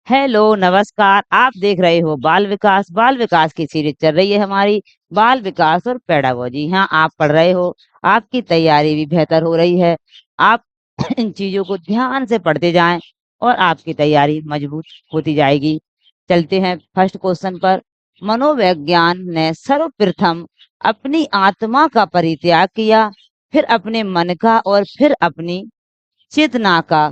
Hello नमस्कार। आप देख रहे हो बाल विकास की सीरीज चल रही है हमारी। बाल विकास और पेडागोजी। हाँ, आप पढ़ रहे हो। आपकी तैयारी भी बेहतर हो रही है। आप इन चीजों को ध्यान से पढ़ते जाएं और आपकी तैयारी मजबूत होती जाएगी। चलते हैं फर्स्ट क्वेश्चन पर। मनोविज्ञान ने सर्वप्रथम अपनी आत्मा का परित्याग किया, फिर अपने मन का और फिर अपनी चेतना का।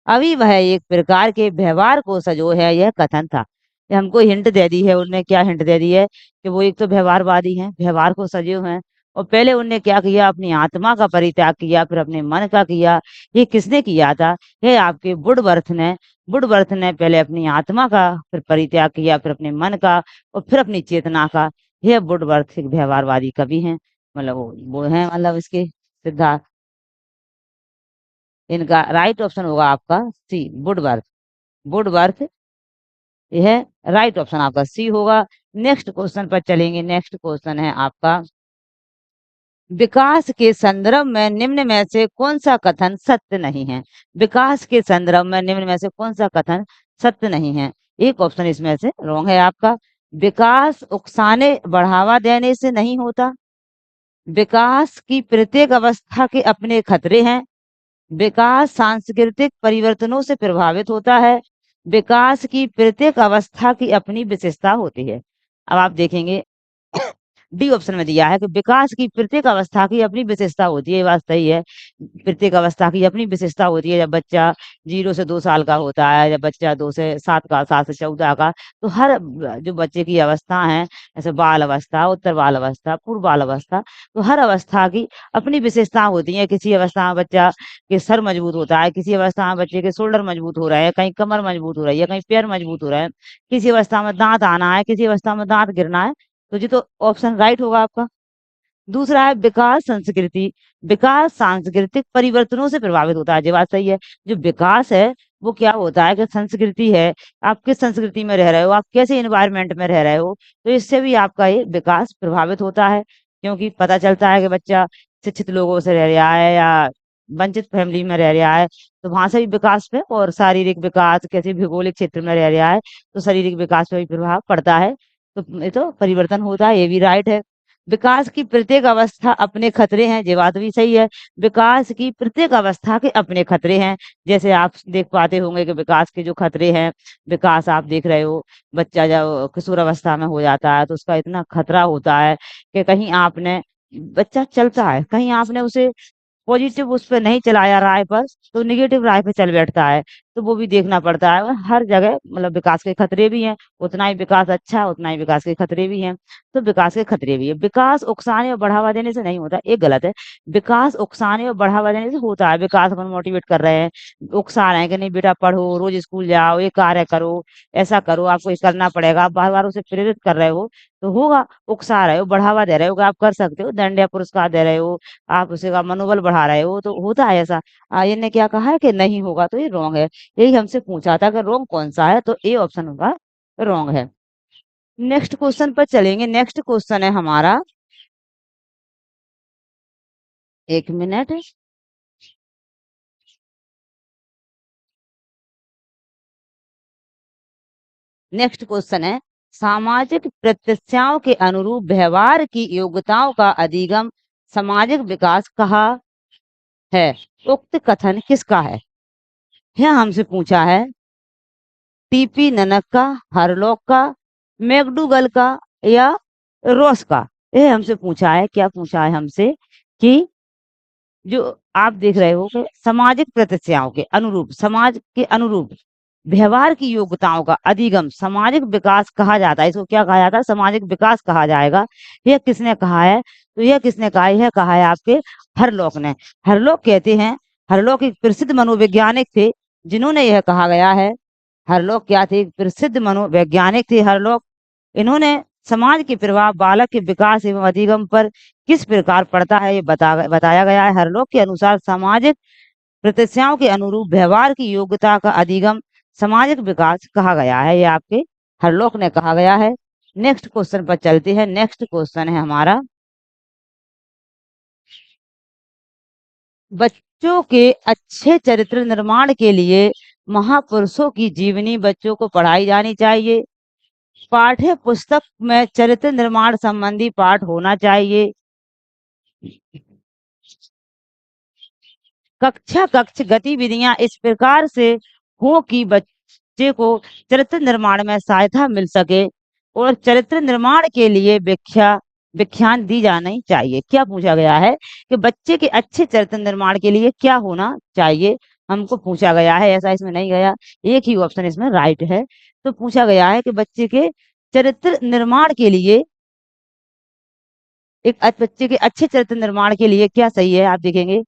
अभी वह एक प्रकार के व्यवहार को सजो है, यह कथन था। ये हमको हिंट दे दी है। उनने क्या हिंट दे दी है कि वो एक तो व्यवहारवादी हैं, व्यवहार को सजे हैं। और पहले उनने क्या किया, अपनी आत्मा का परित्याग किया, फिर अपने मन का किया। ये किसने किया था? ये आपके वुडवर्थ ने। वुडवर्थ ने पहले अपनी आत्मा का फिर परित्याग किया, फिर अपने मन का और फिर अपनी चेतना का। यह वुडवर्थ एक व्यवहारवादी कवि हैं। मतलब वो है, मतलब इसके सिद्धांत। इनका राइट ऑप्शन होगा आपका सी, वुडवर्थ। वुडवर्थ, यह राइट ऑप्शन आपका सी होगा। नेक्स्ट क्वेश्चन पर चलेंगे। नेक्स्ट क्वेश्चन है आपका, विकास के संदर्भ में निम्न में से कौन सा कथन सत्य नहीं है? विकास के संदर्भ में निम्न में से कौन सा कथन सत्य नहीं है? एक ऑप्शन इसमें से रॉन्ग है आपका। विकास उकसाने बढ़ावा देने से नहीं होता। विकास की प्रत्येक अवस्था के अपने खतरे हैं। विकास सांस्कृतिक परिवर्तनों से प्रभावित होता है। विकास की प्रत्येक अवस्था की अपनी विशेषता होती है। अब आप देखेंगे डी ऑप्शन में दिया है कि विकास की प्रत्येक अवस्था की अपनी विशेषता होती है। ये बात सही है। प्रत्येक अवस्था की अपनी विशेषता होती है। जब बच्चा 0 से 2 साल का होता है, जब बच्चा 2 से 7 का, 7 से 14 का, तो हर जो बच्चे की अवस्था है, जैसे बाल अवस्था, उत्तर बाल अवस्था, पूर्व बाल अवस्था, तो हर अवस्था की अपनी विशेषता होती है। किसी अवस्था में बच्चा के सर मजबूत होता है, किसी अवस्था में बच्चे के शोल्डर मजबूत हो रहे हैं, कहीं कमर मजबूत हो रही है, कहीं पैर मजबूत हो रहे हैं, किसी अवस्था में दांत आना है, किसी अवस्था में दांत गिरना है। तो जी, तो ऑप्शन राइट होगा आपका। दूसरा है विकास संस्कृति। विकास सांस्कृतिक परिवर्तनों से प्रभावित होता है। ये बात सही है। जो विकास है वो क्या होता है कि संस्कृति है। आप किस संस्कृति में रह रहे हो, आप कैसे एनवायरनमेंट में रह रहे हो, तो इससे भी आपका ये विकास प्रभावित होता है। क्योंकि पता चलता है कि बच्चा शिक्षित लोगों से रह रहा है या वंचित फैमिली में रह रहा है, तो वहां से भी विकास पे, और शारीरिक विकास कैसे भौगोलिक क्षेत्र में रह रहा है, तो शारीरिक विकास पे भी प्रभाव पड़ता है। तो ये तो परिवर्तन होता है, ये भी राइट है। विकास की प्रत्येक अवस्था अपने खतरे हैं, ये बात भी सही है। विकास की प्रत्येक अवस्था के अपने खतरे हैं। जैसे आप देख पाते होंगे कि विकास के जो खतरे हैं, विकास आप देख रहे हो, बच्चा जब किशोर अवस्था में हो जाता है तो उसका इतना खतरा होता है कि कहीं आपने, बच्चा चलता है, कहीं आपने उसे पॉजिटिव उस पे नहीं चलाया राय पर, तो नेगेटिव राय पे चल बैठता है। तो वो भी देखना पड़ता है। और हर जगह मतलब विकास के खतरे भी हैं। उतना ही विकास अच्छा है, उतना ही विकास के खतरे भी हैं। तो विकास के खतरे भी है। विकास उकसाने और बढ़ावा देने से नहीं होता, एक गलत है। विकास उकसाने और बढ़ावा देने से होता है। विकास को मोटिवेट कर रहे हैं, उकसा रहे हैं कि नहीं बेटा पढ़ो, रोज स्कूल जाओ, ये कार्य करो, ऐसा करो, आपको ये करना पड़ेगा, आप बार बार उसे प्रेरित कर रहे हो, तो होगा। उकसा रहे हो, बढ़ावा दे रहे हो कि आप कर सकते हो, दंड या पुरस्कार दे रहे हो, आप उसे का मनोबल बढ़ा रहे हो, तो होता है ऐसा। इनने क्या कहा है कि नहीं होगा, तो ये रॉन्ग है। यही हमसे पूछा था कि रॉन्ग कौन सा है, तो ए ऑप्शन होगा रॉन्ग है। नेक्स्ट क्वेश्चन पर चलेंगे। नेक्स्ट क्वेश्चन है हमारा, एक मिनट। नेक्स्ट क्वेश्चन है, सामाजिक प्रत्याशाओं के अनुरूप व्यवहार की योग्यताओं का अधिगम सामाजिक विकास कहा है। उक्त कथन किसका है? यह हमसे पूछा है टीपी ननक का, हरलॉक का, मैकडूगल का, या रॉस का। यह हमसे पूछा है, क्या पूछा है हमसे कि जो आप देख रहे हो कि सामाजिक प्रत्याशाओं के अनुरूप, समाज के अनुरूप व्यवहार की योग्यताओं का अधिगम सामाजिक विकास कहा जाता है। इसको क्या कहा जाता है? सामाजिक विकास कहा जाएगा। यह किसने कहा है? तो यह किसने कहा है? यह कहा है आपके हरलॉक ने। हरलॉक कहते हैं, हरलॉक एक प्रसिद्ध मनोवैज्ञानिक थे जिन्होंने यह कहा गया है। हरलॉक क्या थे? एक प्रसिद्ध मनोवैज्ञानिक थे हरलॉक। इन्होंने समाज के प्रभाव बालक के विकास एवं अधिगम पर किस प्रकार पड़ता है, ये बताया गया है। हरलॉक के अनुसार सामाजिक प्रत्याशाओं के अनुरूप व्यवहार की योग्यता का अधिगम सामाजिक विकास कहा गया है। ये आपके हरलॉक ने कहा गया है। नेक्स्ट क्वेश्चन पर चलते हैं। नेक्स्ट क्वेश्चन है हमारा, बच्चों के अच्छे चरित्र निर्माण के लिए महापुरुषों की जीवनी बच्चों को पढ़ाई जानी चाहिए। पाठ्य पुस्तक में चरित्र निर्माण संबंधी पाठ होना चाहिए। कक्षा कक्ष गतिविधियां इस प्रकार से हो कि बच्चे को चरित्र निर्माण में सहायता मिल सके और चरित्र निर्माण के लिए व्याख्यान दी जानी चाहिए। क्या पूछा गया है कि बच्चे के अच्छे चरित्र निर्माण के लिए क्या होना चाहिए, हमको पूछा गया है, ऐसा इसमें नहीं गया, एक ही ऑप्शन इसमें राइट है। तो पूछा गया है कि बच्चे के चरित्र निर्माण के लिए, एक बच्चे के अच्छे चरित्र निर्माण के लिए क्या सही है, आप देखेंगे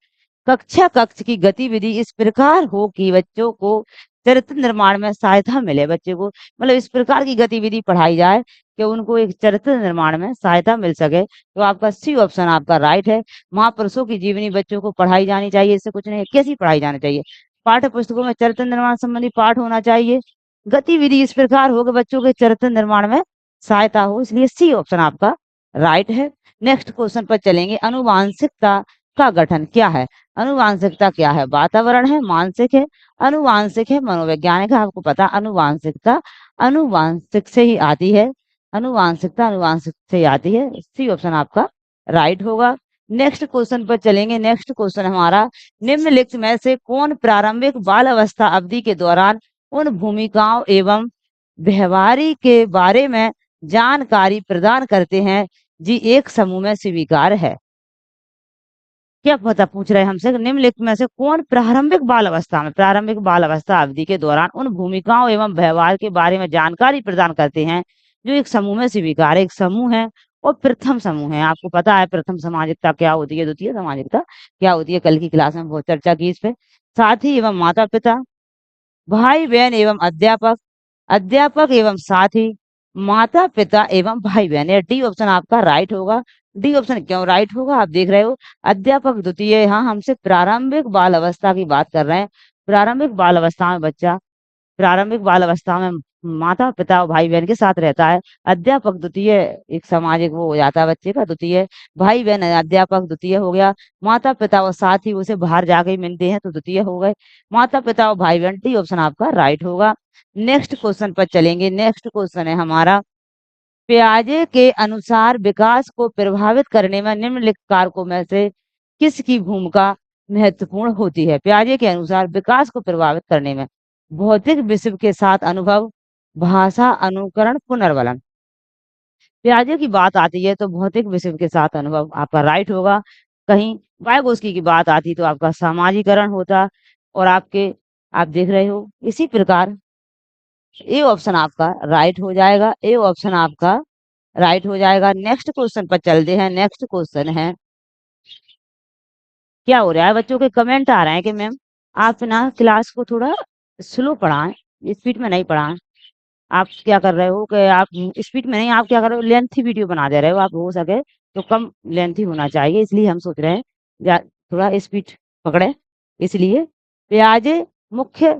कक्षा कक्ष की गतिविधि इस प्रकार हो कि बच्चों को चरित्र निर्माण में सहायता मिले। बच्चे को मतलब इस प्रकार की गतिविधि पढ़ाई जाए कि उनको एक चरित्र निर्माण में सहायता मिल सके। तो आपका सी ऑप्शन आपका राइट है। महापुरुषों की जीवनी बच्चों को पढ़ाई जानी चाहिए, इससे कुछ नहीं है। कैसी पढ़ाई जानी चाहिए? पाठ्य पुस्तकों में चरित्र निर्माण संबंधी पाठ होना चाहिए। गतिविधि इस प्रकार हो कि बच्चों के चरित्र निर्माण में सहायता हो, इसलिए सी ऑप्शन आपका राइट है। नेक्स्ट क्वेश्चन पर चलेंगे। अनुवांशिकता का गठन क्या है? अनुवांशिकता क्या है? वातावरण है, मानसिक है, अनुवांशिक है, मनोवैज्ञानिक है। आपको पता अनुवांशिकता अनुवांशिक से ही आती है। अनुवांशिकता अनुवांशिक से ही आती है। सी ऑप्शन आपका राइट होगा। नेक्स्ट क्वेश्चन पर चलेंगे। नेक्स्ट क्वेश्चन हमारा, निम्नलिखित में से कौन प्रारंभिक बाल अवस्था अवधि के दौरान उन भूमिकाओं एवं व्यवहारी के बारे में जानकारी प्रदान करते हैं जी एक समूह में स्वीकार है? क्या पता पूछ रहे हैं हमसे कि निम्नलिखित में से कौन प्रारंभिक बाल अवस्था अवधि के दौरान उन भूमिकाओं एवं व्यवहार के बारे में जानकारी प्रदान करते हैं जो एक समूह में स्वीकार है। एक समूह है और प्रथम समूह है। आपको पता है प्रथम सामाजिकता क्या होती है, द्वितीय सामाजिकता क्या होती है, कल की क्लास में बहुत चर्चा की इस पे। साथी एवं माता पिता, भाई बहन एवं अध्यापक, अध्यापक एवं साथी, माता पिता एवं भाई बहन। ये डी ऑप्शन आपका राइट होगा। डी ऑप्शन क्यों राइट होगा, आप देख रहे हो अध्यापक द्वितीय। यहाँ हमसे प्रारंभिक बाल अवस्था की बात कर रहे हैं। प्रारंभिक बाल अवस्था में बच्चा प्रारंभिक बाल अवस्था में माता पिता और भाई बहन के साथ रहता है। अध्यापक द्वितीय एक सामाजिक वो हो जाता है बच्चे का द्वितीय। भाई बहन अध्यापक द्वितीय हो गया। माता पिता और साथ ही उसे बाहर जाके ही मिलते हैं तो द्वितीय हो गए। माता पिता और भाई बहन, डी ऑप्शन आपका राइट होगा। नेक्स्ट क्वेश्चन पर चलेंगे। नेक्स्ट क्वेश्चन है हमारा, पियाजे के अनुसार विकास को प्रभावित करने में निम्नलिखित कारकों में से किसकी भूमिका महत्वपूर्ण होती है? पियाजे के अनुसार विकास को प्रभावित करने में भौतिक विश्व के साथ अनुभव, भाषा, अनुकरण, पुनर्बलन। पियाजे की बात आती है तो भौतिक विश्व के साथ अनुभव आपका राइट होगा। कहीं वाइगोस्की की बात आती तो आपका सामाजिकरण होता। और आप देख रहे हो इसी प्रकार ए ऑप्शन आपका राइट हो जाएगा। ए ऑप्शन आपका राइट हो जाएगा। नेक्स्ट क्वेश्चन पर चलते हैं। नेक्स्ट क्वेश्चन है, क्या हो रहा है बच्चों के कमेंट आ रहे हैं कि मैम आप ना क्लास को थोड़ा स्लो पढ़ाएं, स्पीड में नहीं पढ़ाएं। आप क्या कर रहे हो कि आप स्पीड में नहीं, आप क्या कर रहे हो लेंथी वीडियो बना दे रहे हो। आप हो सके तो कम लेंथी होना चाहिए, इसलिए हम सोच रहे हैं थोड़ा स्पीड पकड़े। इसलिए पियाजे मुख्य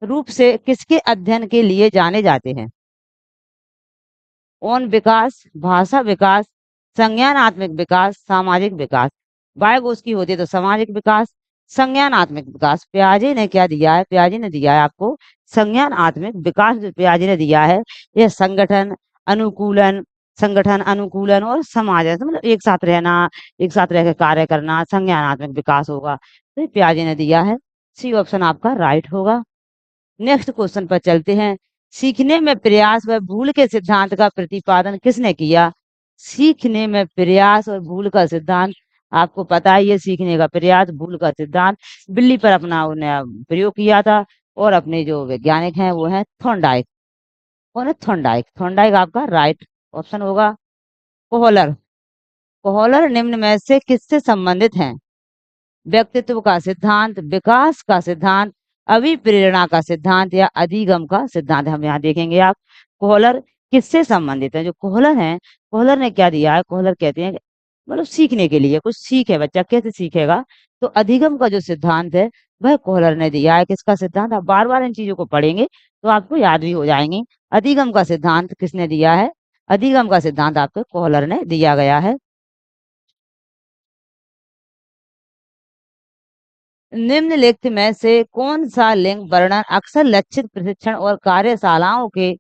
रूप से किसके अध्ययन के लिए जाने जाते हैं? यौन विकास, भाषा विकास, संज्ञानात्मक विकास, सामाजिक विकास। वाइगोस्की होती है तो सामाजिक विकास, संज्ञानात्मक विकास। पियाजे ने क्या दिया है? पियाजे ने दिया है आपको संज्ञानात्मक विकास। जो पियाजे ने दिया है यह अनुकूलन संगठन अनुकूलन और समाज मतलब एक साथ रहना, एक साथ रहकर कार्य करना, संज्ञानात्मक विकास होगा। तो ये पियाजे ने दिया है। सी ऑप्शन आपका राइट होगा। नेक्स्ट क्वेश्चन पर चलते हैं। सीखने में प्रयास व भूल के सिद्धांत का प्रतिपादन किसने किया? सीखने में प्रयास और भूल का सिद्धांत, आपको पता है ये सीखने का प्रयास भूल का सिद्धांत बिल्ली पर अपना उन्हें प्रयोग किया था। और अपने जो वैज्ञानिक हैं वो है थॉर्नडाइक। कौन है? थॉर्नडाइक। थॉर्नडाइक आपका राइट ऑप्शन होगा। कोहलर, कोहलर निम्न में से किससे संबंधित हैं? व्यक्तित्व का सिद्धांत, विकास का सिद्धांत, अभिप्रेरणा का सिद्धांत या अधिगम का सिद्धांत। हम यहाँ देखेंगे आप कोहलर किससे संबंधित है। जो कोहलर है, कोहलर ने क्या दिया है? कोहलर कहते हैं मतलब सीखने के लिए कुछ सीख है, बच्चा कैसे सीखेगा, तो अधिगम का जो सिद्धांत है वह कोहलर ने दिया है। किसका सिद्धांत? आप बार बार इन चीजों को पढ़ेंगे तो आपको याद भी हो जाएंगी। अधिगम का सिद्धांत किसने दिया है? अधिगम का सिद्धांत आपको कोहलर ने दिया गया है। निम्नलिखित में से कौन सा लिंग वर्णन अक्सर लक्षित प्रशिक्षण और कार्यशालाओं के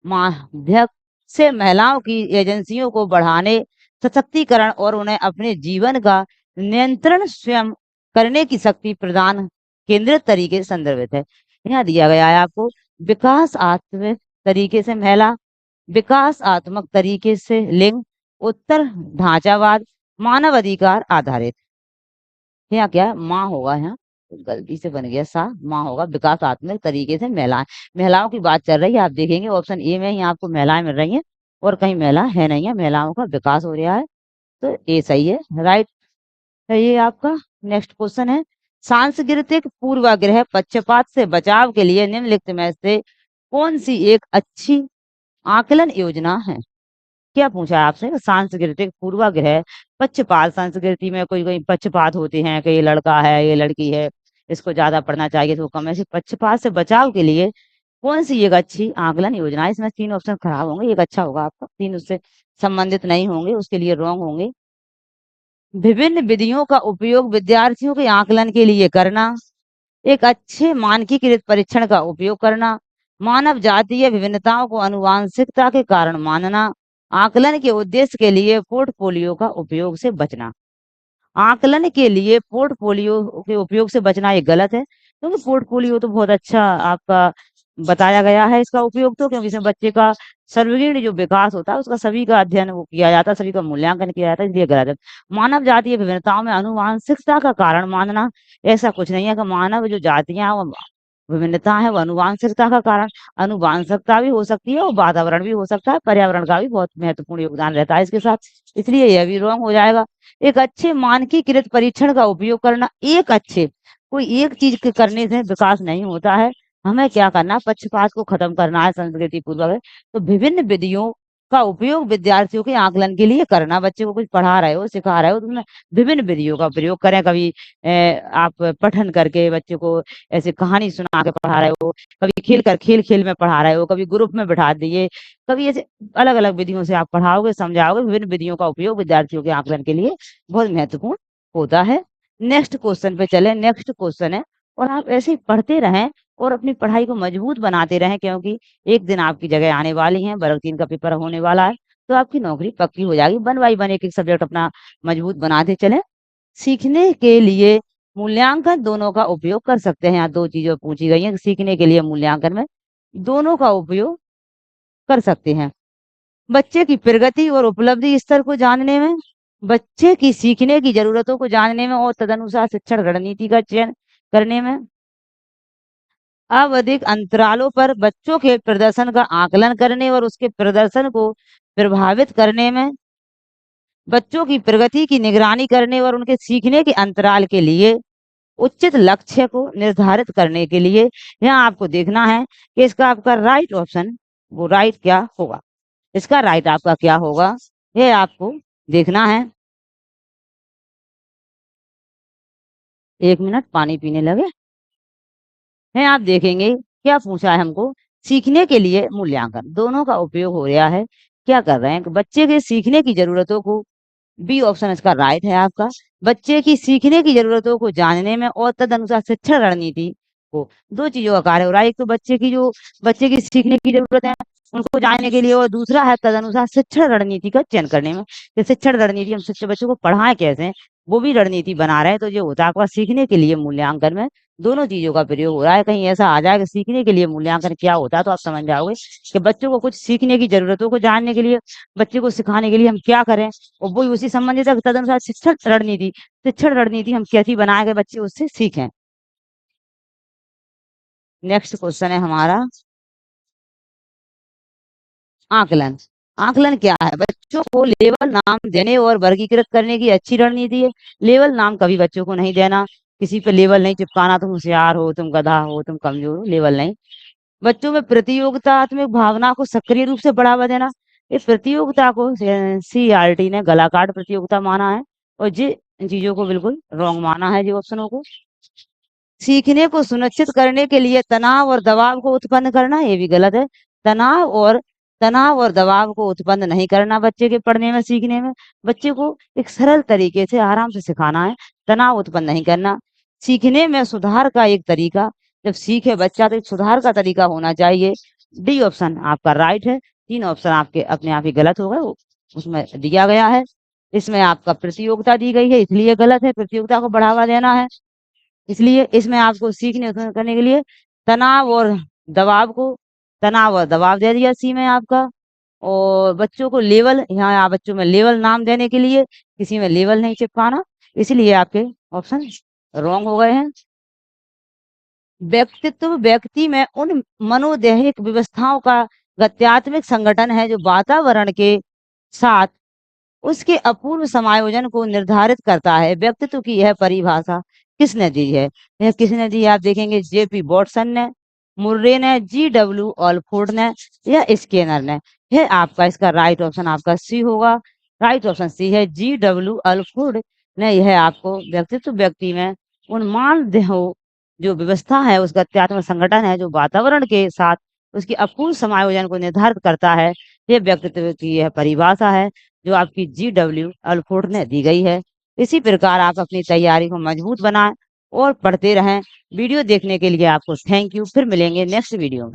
माध्यम से महिलाओं की एजेंसियों को बढ़ाने, सशक्तिकरण और उन्हें अपने जीवन का नियंत्रण स्वयं करने की शक्ति प्रदान केंद्रित तरीके से संदर्भित है। यहाँ दिया गया है आपको विकासात्मक तरीके से महिला, विकासात्मक तरीके से लिंग, उत्तर ढांचावाद, मानव अधिकार आधारित। यहाँ क्या है? माँ होगा, यहाँ गलती से बन गया सा, माँ होगा। विकासात्मक तरीके से महिलाएं, महिलाओं की बात चल रही है। आप देखेंगे ऑप्शन ए में यहाँ आपको महिलाएं मिल रही हैं और कहीं महिला है नहीं है, महिलाओं का विकास हो रहा है, तो ए सही है, राइट है ये आपका। नेक्स्ट क्वेश्चन है, सांस्कृतिक पूर्वाग्रह पक्षपात से बचाव के लिए निम्नलिखित में से कौन सी एक अच्छी आकलन योजना है? क्या पूछा है आपसे? सांस्कृतिक पूर्वाग्रह, पक्षपात, संस्कृति में कोई कोई पक्षपात होते हैं कि ये लड़का है, ये लड़की है, इसको ज्यादा पढ़ना चाहिए तो कम। ऐसे पक्षपात से बचाव के लिए कौन सी एक अच्छी आकलन योजना है? इसमें 3 ऑप्शन खराब होंगे, एक अच्छा होगा आपका, 3 उससे संबंधित नहीं होंगे, उसके लिए रॉन्ग होंगे। विभिन्न विधियों का उपयोग विद्यार्थियों के आकलन के लिए करना, एक अच्छे मानकीकृत परीक्षण का उपयोग करना, मानव जातीय विभिन्नताओं को आनुवांशिकता के कारण मानना, आकलन के उद्देश्य के लिए पोर्टफोलियो का उपयोग से बचना। आकलन के लिए पोर्टफोलियो के उपयोग से बचना ये गलत है, क्योंकि पोर्टफोलियो तो बहुत अच्छा आपका बताया गया है इसका उपयोग, तो क्योंकि इसमें बच्चे का सर्वांगीण जो विकास होता है उसका सभी का अध्ययन वो किया जाता है, सभी का मूल्यांकन किया जाता है, इसलिए गलत है। मानव जातीय विभिन्नताओं में आनुवांशिकता का कारण मानना, ऐसा कुछ नहीं है कि मानव जो जातियां हैं वो विभिन्नता है वो अनुवांशिकता का कारण। अनुवांशिकता भी हो सकती है और वातावरण भी हो सकता है, पर्यावरण का भी बहुत महत्वपूर्ण योगदान रहता है इसके साथ, इसलिए यह भी रॉन्ग हो जाएगा। एक अच्छे मानकीकृत परीक्षण का उपयोग करना, एक अच्छे, कोई एक चीज के करने से विकास नहीं होता है, हमें क्या करना, पक्षपात को खत्म करना है, संस्कृति पूर्वक। तो विभिन्न विधियों का उपयोग विद्यार्थियों के आकलन के लिए करना, बच्चे को कुछ पढ़ा रहे हो, सिखा रहे हो, तो उसमें विभिन्न विधियों का प्रयोग करें। कभी आप पठन करके बच्चे को ऐसे कहानी सुना के पढ़ा रहे हो, कभी खेल खेल में पढ़ा रहे हो, कभी ग्रुप में बिठा दिए, कभी ऐसे अलग अलग विधियों से आप पढ़ाओगे, समझाओगे। विभिन्न विधियों का उपयोग विद्यार्थियों के आकलन के लिए बहुत महत्वपूर्ण होता है। नेक्स्ट क्वेश्चन पे चले। नेक्स्ट क्वेश्चन है, और आप ऐसे ही पढ़ते रहें और अपनी पढ़ाई को मजबूत बनाते रहें, क्योंकि एक दिन आपकी जगह आने वाली है, वर्ग 3 का पेपर होने वाला है, तो आपकी नौकरी पक्की हो जाएगी। 1 बाय 1 एक एक सब्जेक्ट अपना मजबूत बनाते चलें। सीखने के लिए मूल्यांकन दोनों का उपयोग कर सकते हैं। यहाँ 2 चीजें पूछी गई हैं, सीखने के लिए मूल्यांकन में दोनों का उपयोग कर सकते हैं। बच्चे की प्रगति और उपलब्धि स्तर को जानने में, बच्चे की सीखने की जरूरतों को जानने में और तदनुसार शिक्षण रणनीति का चयन करने में, आवधिक अंतरालों पर बच्चों के प्रदर्शन का आकलन करने और उसके प्रदर्शन को प्रभावित करने में, बच्चों की प्रगति की निगरानी करने और उनके सीखने के अंतराल के लिए उचित लक्ष्य को निर्धारित करने के लिए। यहाँ आपको देखना है कि इसका आपका राइट ऑप्शन, वो राइट क्या होगा, इसका राइट आपका क्या होगा, ये आपको देखना है। 1 मिनट पानी पीने लगे हैं। आप देखेंगे क्या पूछा है हमको, सीखने के लिए मूल्यांकन दोनों का उपयोग हो रहा है। क्या कर रहे हैं कि बच्चे के सीखने की जरूरतों को, बी ऑप्शन इसका राइट है आपका, बच्चे की सीखने की जरूरतों को जानने में और तदनुसार शिक्षण रणनीति को, 2 चीजों का कार्य हो रहा है। एक तो बच्चे की सीखने की जरूरत है उनको जानने के लिए, और दूसरा है तदनुसार शिक्षण रणनीति का चयन करने में, कि शिक्षण रणनीति हम शिक्षक बच्चों को पढ़ाएं कैसे, वो भी रणनीति बना रहे हैं। तो ये होता है आपका सीखने के लिए मूल्यांकन में दोनों चीजों का प्रयोग हो रहा है। कहीं ऐसा आ जाए कि सीखने के लिए मूल्यांकन क्या होता है, तो आप समझ जाओगे कि बच्चों को कुछ सीखने की जरूरतों को जानने के लिए, बच्चे को सिखाने के लिए हम क्या करें, और वही उसी संबंधित है। तदनुसार शिक्षण रणनीति हम कैसी बनाए गए बच्चे उससे सीखें। नेक्स्ट क्वेश्चन है हमारा आकलन। आकलन क्या है? बच्चों को लेवल नाम देने और वर्गीकृत करने की अच्छी रणनीति है। लेवल नाम कभी बच्चों को नहीं देना, किसी पे लेवल नहीं चिपकाना, तुम होशियार हो, तुम गधा हो, तुम कमजोर हो, लेवल नहीं। बच्चों में प्रतियोगितात्मक भावना को सक्रिय रूप से बढ़ावा देना। इस प्रतियोगिता को सीआरटी ने गला काट प्रतियोगिता माना है, और जी इन चीजों को बिल्कुल रॉन्ग माना है, जी ऑप्शनों को। सीखने को सुनिश्चित करने के लिए तनाव और दबाव को उत्पन्न करना, ये भी गलत है। तनाव और दबाव को उत्पन्न नहीं करना बच्चे के पढ़ने में, सीखने में। बच्चे को एक सरल तरीके से आराम से सिखाना है, तनाव उत्पन्न नहीं करना। सीखने में सुधार का एक तरीका, जब सीखे बच्चा तो एक सुधार का तरीका होना चाहिए। डी ऑप्शन आपका राइट है। 3 ऑप्शन आपके अपने आप ही गलत हो गए, उसमें दिया गया है। इसमें आपका प्रतियोगिता दी गई है, इसलिए गलत है, प्रतियोगिता को बढ़ावा देना है। इसलिए इसमें आपको सीखने करने के लिए तनाव और दबाव को तनाव और दबाव दे दिया सी में आपका। और बच्चों को लेवल, यहाँ आप बच्चों में लेवल नाम देने के लिए किसी में लेवल नहीं चिपकाना, इसलिए आपके ऑप्शन रॉन्ग हो गए हैं। व्यक्तित्व व्यक्ति में उन मनोदैहिक व्यवस्थाओं का गत्यात्मक संगठन है जो वातावरण के साथ उसके अपूर्व समायोजन को निर्धारित करता है। व्यक्तित्व की यह परिभाषा किसने दी है? यह किसने दी है? आप देखेंगे जेपी वॉटसन ने, मुर्रे ने, जी.डब्ल्यू. ऑलफोर्ड ने या स्किनर ने। यह आपका इसका राइट ऑप्शन आपका सी होगा। राइट ऑप्शन सी है, जी.डब्ल्यू. ऑलफोर्ड ने यह आपको व्यक्तित्व व्यक्ति में उन मानदेहों जो व्यवस्था है, उस गत्यात्मक संगठन है जो वातावरण के साथ उसकी अपूर्व समायोजन को निर्धारित करता है। ये व्यक्तित्व की यह परिभाषा है जो आपकी जी.डब्ल्यू. ऑलफोर्ड ने दी गई है। इसी प्रकार आप अपनी तैयारी को मजबूत बनाएं और पढ़ते रहें। वीडियो देखने के लिए आपको थैंक यू। फिर मिलेंगे नेक्स्ट वीडियो में।